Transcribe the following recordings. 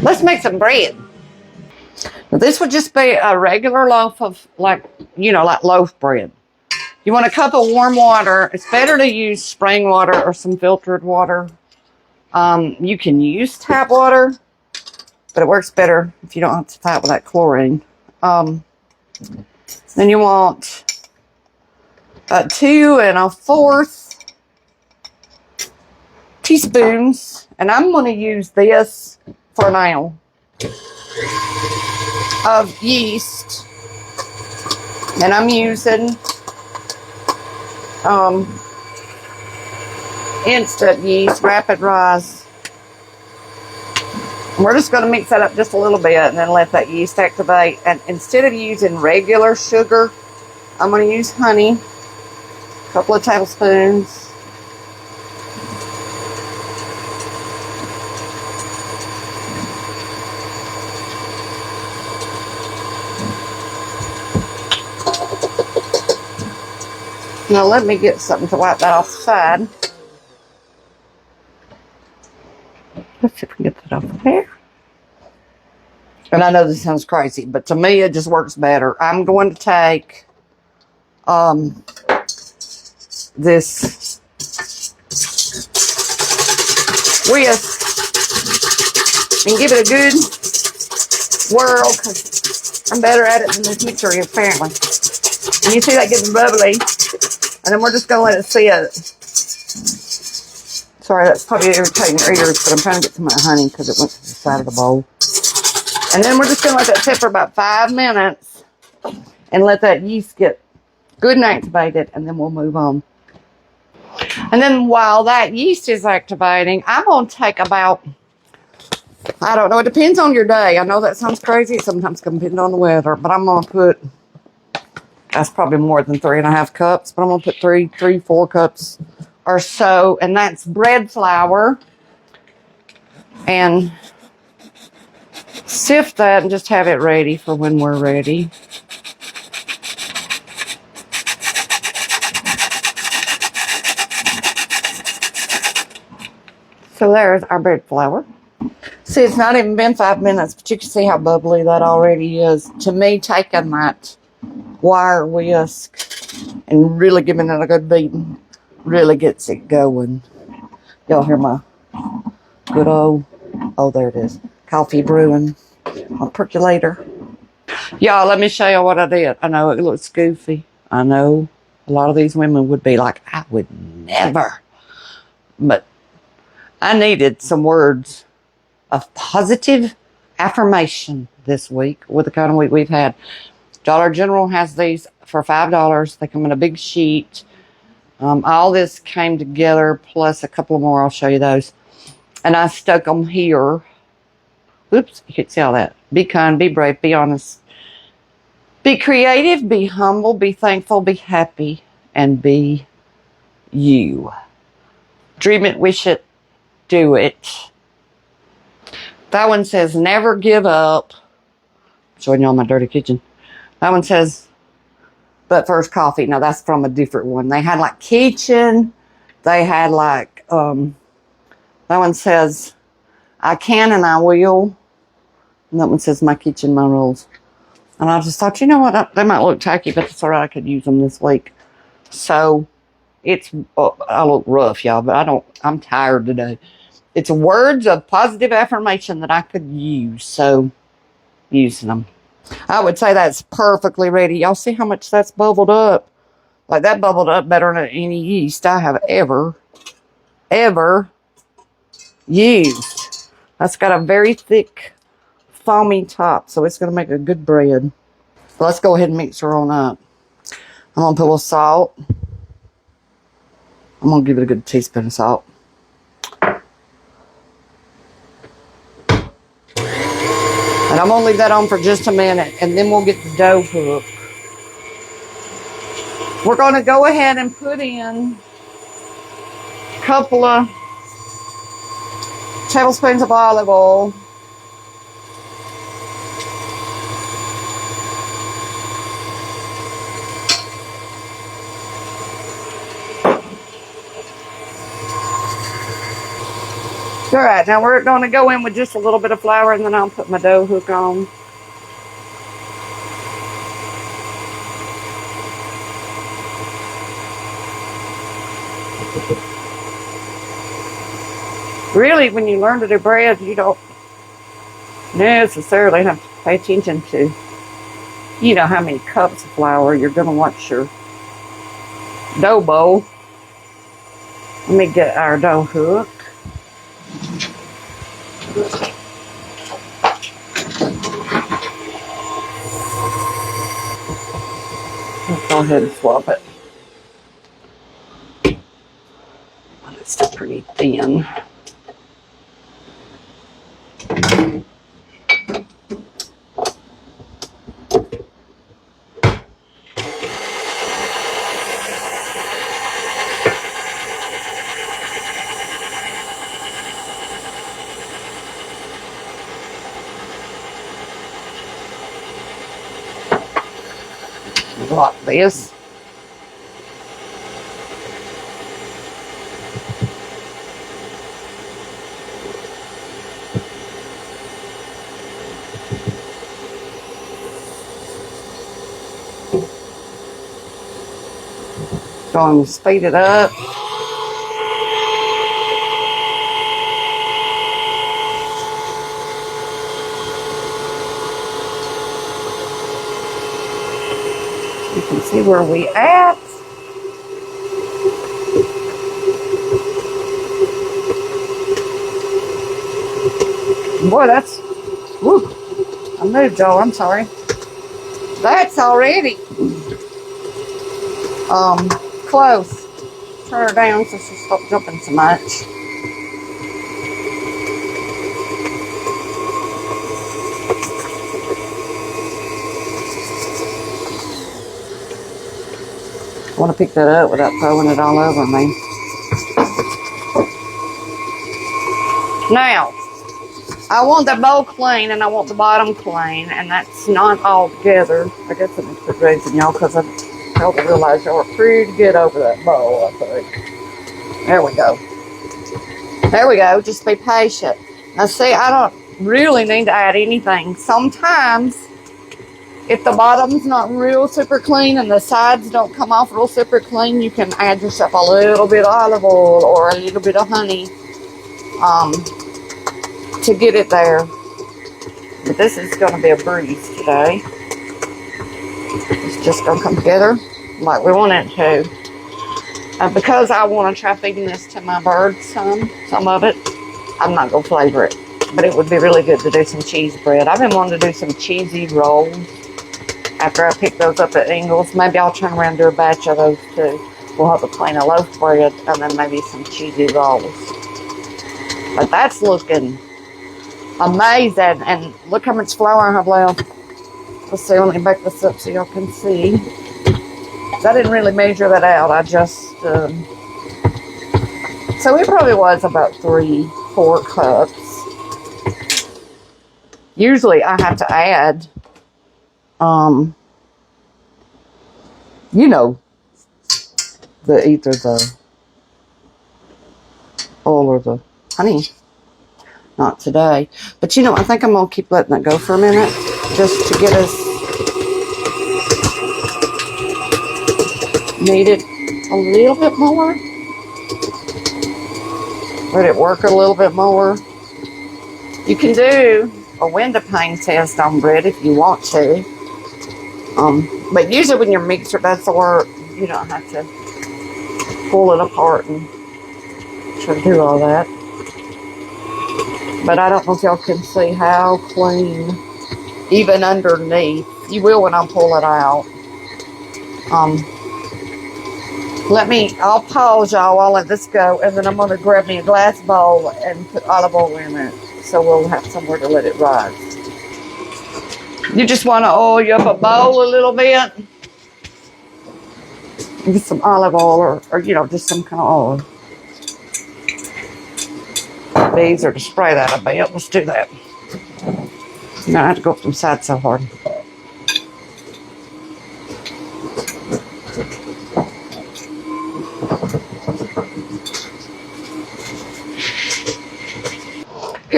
Let's make some bread. Now, this would just be a regular loaf of like loaf bread. You want a cup of warm water. It's better to use spring water or some filtered water. You can use tap water, but it works better if you don't have to fight with that chlorine. Then you want 2 1/4 teaspoons, and I'm going to use this for now, of yeast. And I'm using instant yeast, rapid rise. And we're just going to mix that up just a little bit and then let that yeast activate. And instead of using regular sugar, I'm going to use honey, a couple of tablespoons. Now let me get something to wipe that off the side. Let's see if we can get that off there. And I know this sounds crazy, but to me it just works better. I'm going to take this whisk and give it a good whirl, because I'm better at it than this mixer apparently. And you see that getting bubbly. And then we're just going to let it sit. Sorry, that's probably irritating your ears, but I'm trying to get to my honey because it went to the side of the bowl. And then we're just going to let that sit for about 5 minutes and let that yeast get good and activated, and then we'll move on. And then while that yeast is activating, I'm going to take about, I don't know, it depends on your day. I know that sounds crazy. It sometimes can depend on the weather, but I'm going to put, that's probably more than 3 1/2 cups, but I'm going to put 4 cups or so, and that's bread flour. And sift that and just have it ready for when we're ready. So there's our bread flour. See, it's not even been 5 minutes, but you can see how bubbly that already is. To me, taking that wire whisk and really giving it a good beating really gets it going. Y'all hear my good old, oh, there it is, coffee brewing on percolator. Y'all, let me show you what I did. I know it looks goofy. I know a lot of these women would be like, I would never. But I needed some words of positive affirmation this week with the kind of week we've had. Dollar General has these for $5. They come in a big sheet. All this came together, plus a couple more. I'll show you those. And I stuck them here. Oops, you can't see all that. Be kind, be brave, be honest. Be creative, be humble, be thankful, be happy, and be you. Dream it, wish it, do it. That one says, never give up. Showing y'all my dirty kitchen. That one says, but first coffee. Now that's from a different one. They had like kitchen. They had like, that one says, I can and I will. And that one says, my kitchen, my rules. And I just thought, you know what, they might look tacky, but it's all right, I could use them this week. So, it's, I look rough, y'all, but I'm tired today. It's words of positive affirmation that I could use, so, using them. I would say that's perfectly ready. Y'all see how much that's bubbled up? Like, that bubbled up better than any yeast I have ever used. That's got a very thick, foamy top, so it's going to make a good bread. But let's go ahead and mix her on up. I'm going to put a little salt. I'm going to give it a good teaspoon of salt. And I'm going to leave that on for just a minute, and then we'll get the dough hook. We're going to go ahead and put in a couple of tablespoons of olive oil. All right, now we're going to go in with just a little bit of flour, and then I'll put my dough hook on. Really, when you learn to do bread, you don't necessarily have to pay attention to, you know, how many cups of flour you're going to want your dough bowl. Let me get our dough hook. Let's go ahead and swap it. It's still pretty thin. Block this. Going to speed it up. You can see where we at. Boy, that's, whew, I moved, Joe, I'm sorry. That's already close. Turn her down so she stops jumping so much. I want to pick that up without throwing it all over me. Now, I want the bowl clean and I want the bottom clean, and that's not all together. I guess I'm just raising y'all because I failed to realize y'all are pretty good over that bowl, I think. There we go. There we go. Just be patient. Now, see, I don't really need to add anything. Sometimes, if the bottom's not real super clean and the sides don't come off real super clean, you can add yourself a little bit of olive oil or a little bit of honey to get it there. But this is going to be a breeze today. It's just going to come together like we want it to. Because I want to try feeding this to my birds some of it, I'm not going to flavor it. But it would be really good to do some cheese bread. I've been wanting to do some cheesy rolls after I pick those up at Ingles. Maybe I'll turn around and do a batch of those too. We'll have a plain of loaf bread and then maybe some cheesy rolls. But that's looking amazing. And look how much flour I have left. Let's see, let me back this up so y'all can see. I didn't really measure that out. I just, so it probably was about 3-4 cups. Usually I have to add, you know, either the oil or the honey. Not today. But you know, I think I'm going to keep letting that go for a minute just to get us kneaded a little bit more. Let it work a little bit more. You can do a window pane test on bread if you want to. But usually when your mixer does the work, you don't have to pull it apart and try to do all that. But I don't know if y'all can see how clean, even underneath. You will when I pull it out. I'll pause y'all, I'll let this go, and then I'm going to grab me a glass bowl and put olive oil in it, so we'll have somewhere to let it rise. You just want to oil you up a bowl a little bit. Get some olive oil or you know, just some kind of oil. These are to spray that a bit. Let's do that. You don't have to go up them sides so hard.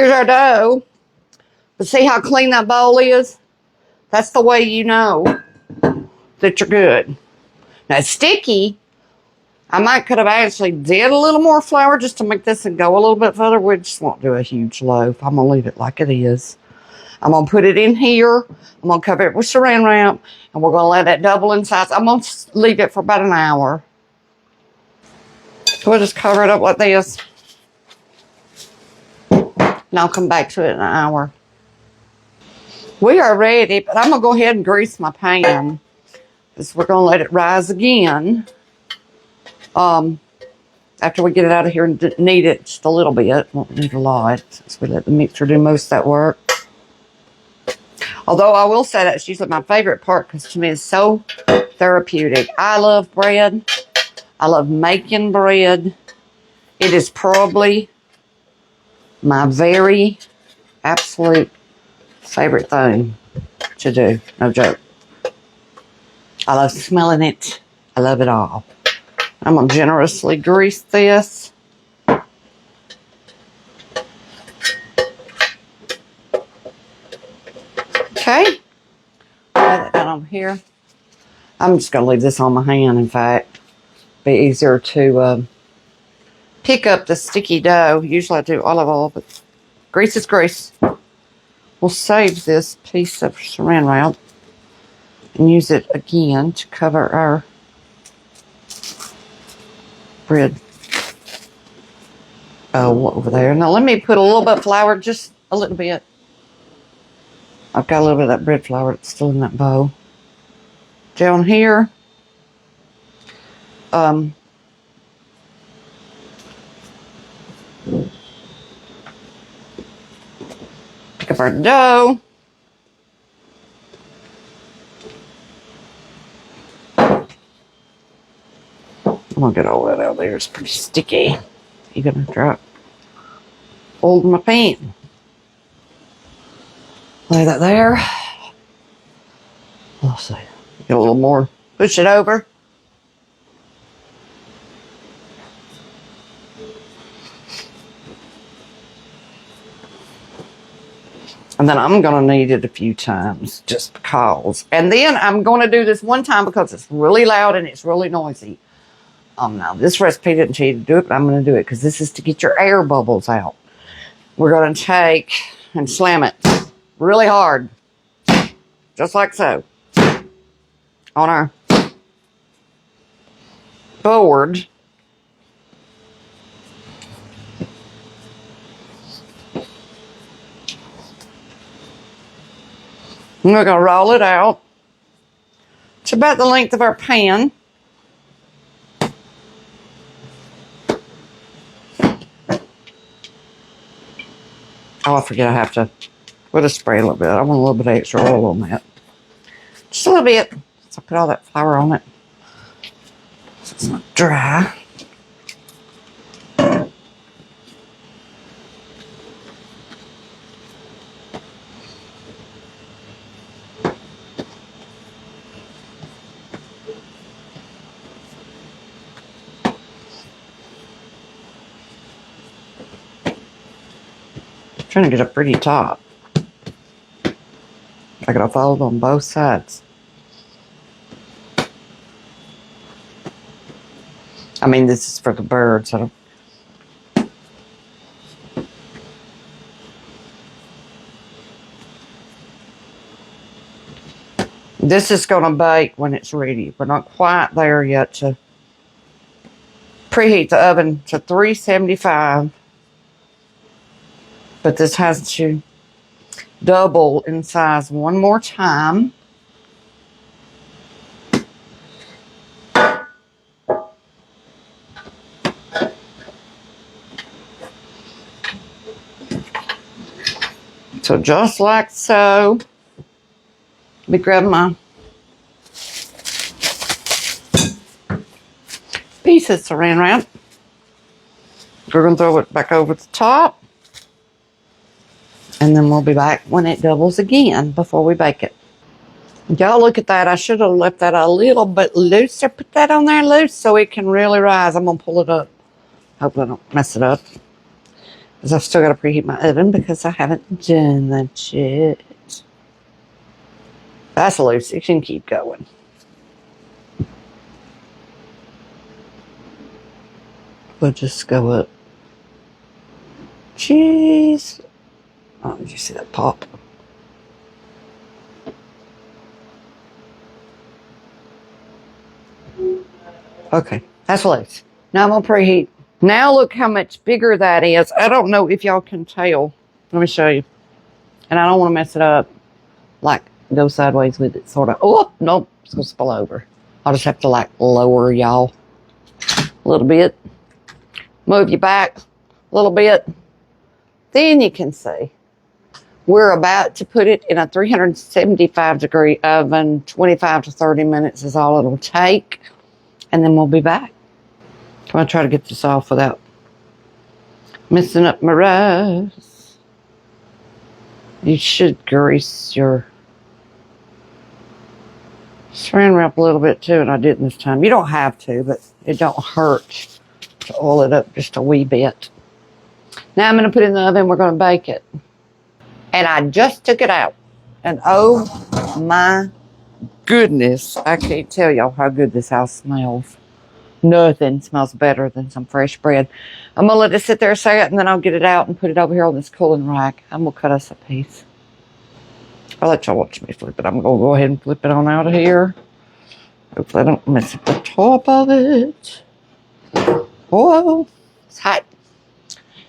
Here's our dough. But see how clean that bowl is? That's the way you know that you're good. Now, it's sticky. I might could have actually did a little more flour just to make this and go a little bit further. We just won't do a huge loaf. I'm going to leave it like it is. I'm going to put it in here. I'm going to cover it with saran wrap. And we're going to let it double in size. I'm going to leave it for about an hour. So we'll just cover it up like this. And I'll come back to it in an hour. We are ready, but I'm going to go ahead and grease my pan. Because we're going to let it rise again. After we get it out of here and knead it just a little bit. Won't need a lot, since we let the mixer do most of that work. Although I will say that's usually my favorite part, because to me it's so therapeutic. I love bread. I love making bread. It is probably my very absolute favorite thing to do. No joke. I love smelling it. I love it all. I'm going to generously grease this. Okay. Lay that down over here. I'm just going to leave this on my hand, in fact. Be easier to pick up the sticky dough. Usually I do olive oil, but grease is grease. We'll save this piece of saran wrap and use it again to cover our bread over there. Now let me put a little bit of flour, just a little bit. I've got a little bit of that bread flour that's still in that bowl. Down here, pick up our dough. I'm gonna get all that out there. It's pretty sticky. You're gonna drop hold my pan. Lay that there. Let's see. Get a little more. Push it over. And then I'm going to knead it a few times just because. And then I'm going to do this one time because it's really loud and it's really noisy. Now this recipe didn't tell you to do it, but I'm going to do it because this is to get your air bubbles out. We're going to take and slam it really hard, just like so, on our board. And we're going to roll it out. It's about the length of our pan. Oh, I forget I have to put a spray a little bit. I want a little bit of extra oil on that. Just a little bit. So I put all that flour on it so it's not dry. Trying to get a pretty top. I gotta fold on both sides. I mean, this is for the birds. This is gonna bake when it's ready. We're not quite there yet to preheat the oven to 375. But this has to double in size one more time. So just like so. Let me grab my piece of saran wrap. We're going to throw it back over the top. And then we'll be back when it doubles again before we bake it. Y'all look at that. I should have left that a little bit looser. Put that on there loose so it can really rise. I'm going to pull it up. Hopefully I don't mess it up. Because I've still got to preheat my oven because I haven't done that yet. That's loose. It can keep going. We'll just go up. Jeez. Oh, did you see that pop? Okay, that's loose. Now I'm going to preheat. Now look how much bigger that is. I don't know if y'all can tell. Let me show you. And I don't want to mess it up. Like, go sideways with it, sort of. Oh, nope. It's going to spill over. I'll just have to, like, lower y'all a little bit. Move you back a little bit. Then you can see. We're about to put it in a 375-degree oven. 25 to 30 minutes is all it'll take. And then we'll be back. I'm going to try to get this off without messing up my rice. You should grease your saran wrap a little bit too, and I didn't this time. You don't have to, but it don't hurt to oil it up just a wee bit. Now I'm going to put it in the oven. We're going to bake it. And I just took it out. And oh my goodness, I can't tell y'all how good this house smells. Nothing smells better than some fresh bread. I'm going to let it sit there a second, and then I'll get it out and put it over here on this cooling rack. I'm going to cut us a piece. I'll let y'all watch me flip it. I'm going to go ahead and flip it on out of here. Hopefully I don't mess up the top of it. Oh, it's hot.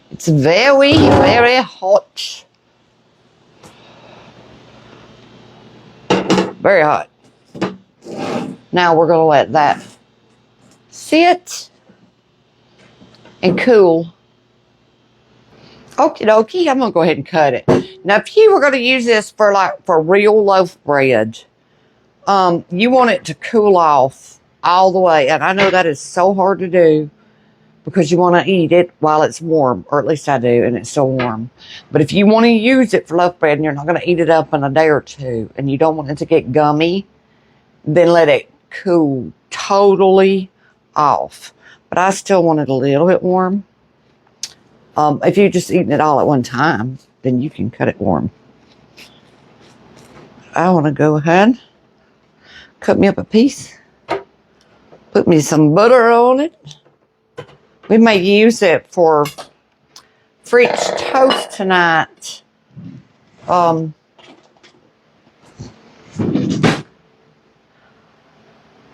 It's very, very hot. Very hot. Now we're going to let that sit and cool. Okie dokie, I'm going to go ahead and cut it. Now, if you were going to use this for real loaf bread, you want it to cool off all the way. And I know that is so hard to do because you want to eat it while it's warm, or at least I do, and it's still warm. But if you want to use it for loaf bread and you're not going to eat it up in a day or two, and you don't want it to get gummy, then let it cool totally off. But I still want it a little bit warm. If you're just eating it all at one time, then you can cut it warm. I want to go ahead, cut me up a piece, put me some butter on it. We may use it for French toast tonight. There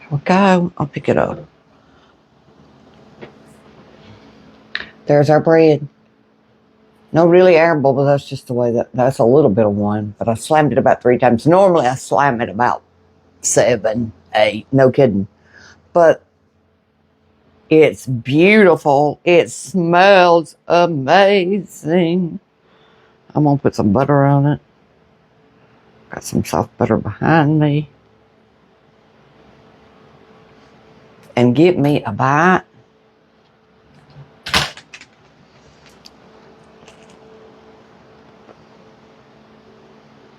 we go. I'll pick it up. There's our bread. No, really arable, but that's just the way that's a little bit of one. But I slammed it about 3 times. Normally I slam it about 7, 8. No kidding. But it's beautiful. It smells amazing. I'm going to put some butter on it. Got some soft butter behind me. And give me a bite.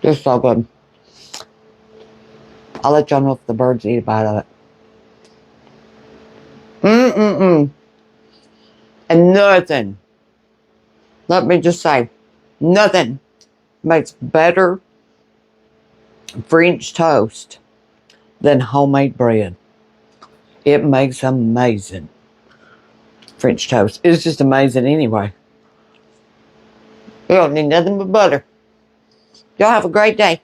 Just so good. I'll let y'all know if the birds eat a bite of it. And nothing, let me just say, nothing makes better French toast than homemade bread. It makes amazing French toast. It's just amazing anyway. You don't need nothing but butter. Y'all have a great day.